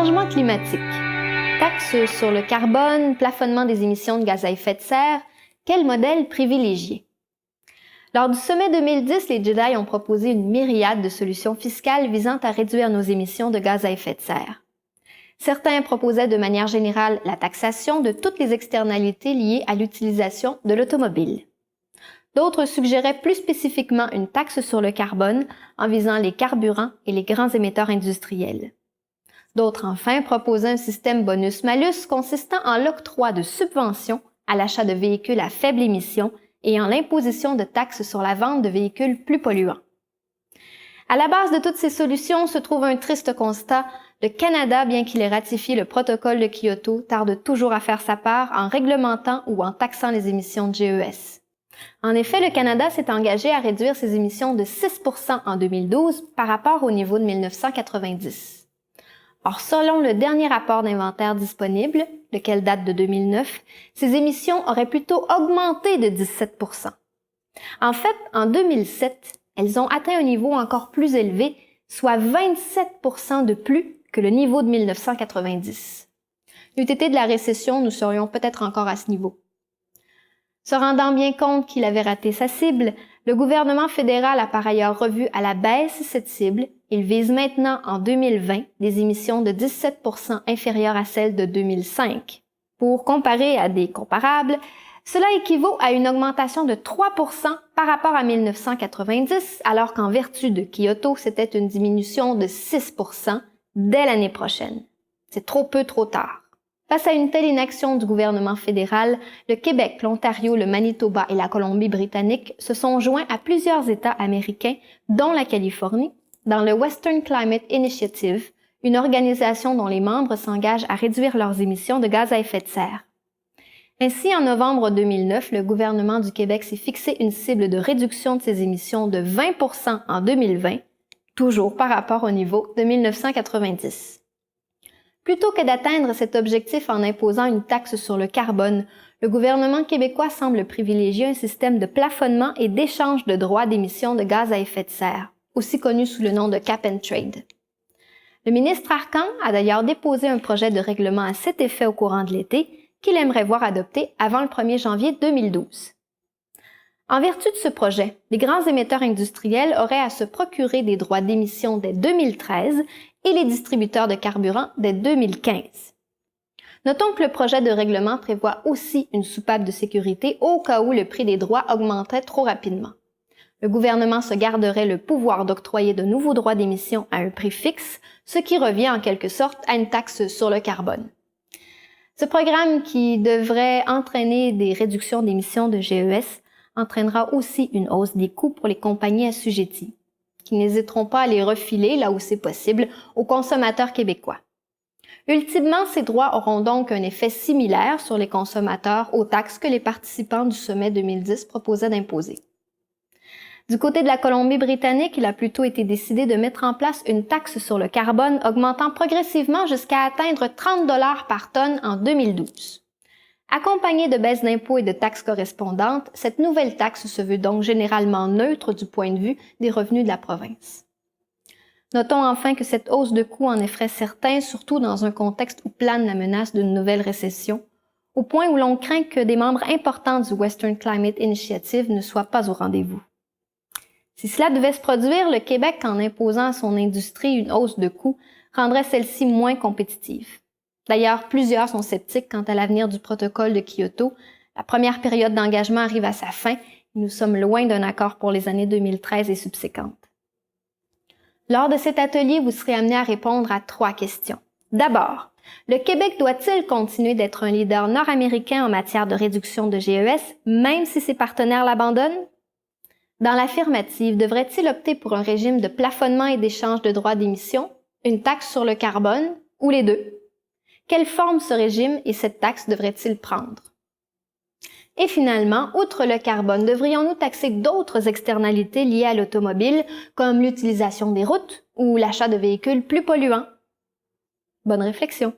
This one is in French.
Changement climatique. Taxe sur le carbone, plafonnement des émissions de gaz à effet de serre, quel modèle privilégier? Lors du sommet 2010, les Jedi ont proposé une myriade de solutions fiscales visant à réduire nos émissions de gaz à effet de serre. Certains proposaient de manière générale la taxation de toutes les externalités liées à l'utilisation de l'automobile. D'autres suggéraient plus spécifiquement une taxe sur le carbone en visant les carburants et les grands émetteurs industriels. D'autres enfin proposaient un système bonus-malus consistant en l'octroi de subventions à l'achat de véhicules à faible émission et en l'imposition de taxes sur la vente de véhicules plus polluants. À la base de toutes ces solutions se trouve un triste constat. Le Canada, bien qu'il ait ratifié le protocole de Kyoto, tarde toujours à faire sa part en réglementant ou en taxant les émissions de GES. En effet, le Canada s'est engagé à réduire ses émissions de 6% en 2012 par rapport au niveau de 1990. Or, selon le dernier rapport d'inventaire disponible, lequel date de 2009, ces émissions auraient plutôt augmenté de 17%. En fait, en 2007, elles ont atteint un niveau encore plus élevé, soit 27% de plus que le niveau de 1990. N'eût été de la récession, nous serions peut-être encore à ce niveau. Se rendant bien compte qu'il avait raté sa cible, le gouvernement fédéral a par ailleurs revu à la baisse cette cible. Il vise maintenant en 2020 des émissions de 17% inférieures à celles de 2005. Pour comparer à des comparables, cela équivaut à une augmentation de 3% par rapport à 1990, alors qu'en vertu de Kyoto, c'était une diminution de 6% dès l'année prochaine. C'est trop peu, trop tard. Face à une telle inaction du gouvernement fédéral, le Québec, l'Ontario, le Manitoba et la Colombie-Britannique se sont joints à plusieurs États américains, dont la Californie, dans le Western Climate Initiative, une organisation dont les membres s'engagent à réduire leurs émissions de gaz à effet de serre. Ainsi, en novembre 2009, le gouvernement du Québec s'est fixé une cible de réduction de ses émissions de 20% en 2020, toujours par rapport au niveau de 1990. Plutôt que d'atteindre cet objectif en imposant une taxe sur le carbone, le gouvernement québécois semble privilégier un système de plafonnement et d'échange de droits d'émission de gaz à effet de serre, aussi connu sous le nom de Cap and Trade. Le ministre Arcan a d'ailleurs déposé un projet de règlement à cet effet au courant de l'été qu'il aimerait voir adopté avant le 1er janvier 2012. En vertu de ce projet, les grands émetteurs industriels auraient à se procurer des droits d'émission dès 2013 et les distributeurs de carburant dès 2015. Notons que le projet de règlement prévoit aussi une soupape de sécurité au cas où le prix des droits augmenterait trop rapidement. Le gouvernement se garderait le pouvoir d'octroyer de nouveaux droits d'émission à un prix fixe, ce qui revient en quelque sorte à une taxe sur le carbone. Ce programme, qui devrait entraîner des réductions d'émissions de GES, entraînera aussi une hausse des coûts pour les compagnies assujetties, qui n'hésiteront pas à les refiler, là où c'est possible, aux consommateurs québécois. Ultimement, ces droits auront donc un effet similaire sur les consommateurs aux taxes que les participants du sommet 2010 proposaient d'imposer. Du côté de la Colombie-Britannique, il a plutôt été décidé de mettre en place une taxe sur le carbone augmentant progressivement jusqu'à atteindre 30 $ par tonne en 2012. Accompagnée de baisses d'impôts et de taxes correspondantes, cette nouvelle taxe se veut donc généralement neutre du point de vue des revenus de la province. Notons enfin que cette hausse de coûts en effraie certains, surtout dans un contexte où plane la menace d'une nouvelle récession, au point où l'on craint que des membres importants du Western Climate Initiative ne soient pas au rendez-vous. Si cela devait se produire, le Québec, en imposant à son industrie une hausse de coûts, rendrait celle-ci moins compétitive. D'ailleurs, plusieurs sont sceptiques quant à l'avenir du protocole de Kyoto. La première période d'engagement arrive à sa fin et nous sommes loin d'un accord pour les années 2013 et subséquentes. Lors de cet atelier, vous serez amené à répondre à 3 questions. D'abord, le Québec doit-il continuer d'être un leader nord-américain en matière de réduction de GES, même si ses partenaires l'abandonnent? Dans l'affirmative, devrait-il opter pour un régime de plafonnement et d'échange de droits d'émission, une taxe sur le carbone, ou les deux? Quelle forme ce régime et cette taxe devrait-il prendre? Et finalement, outre le carbone, devrions-nous taxer d'autres externalités liées à l'automobile, comme l'utilisation des routes ou l'achat de véhicules plus polluants? Bonne réflexion!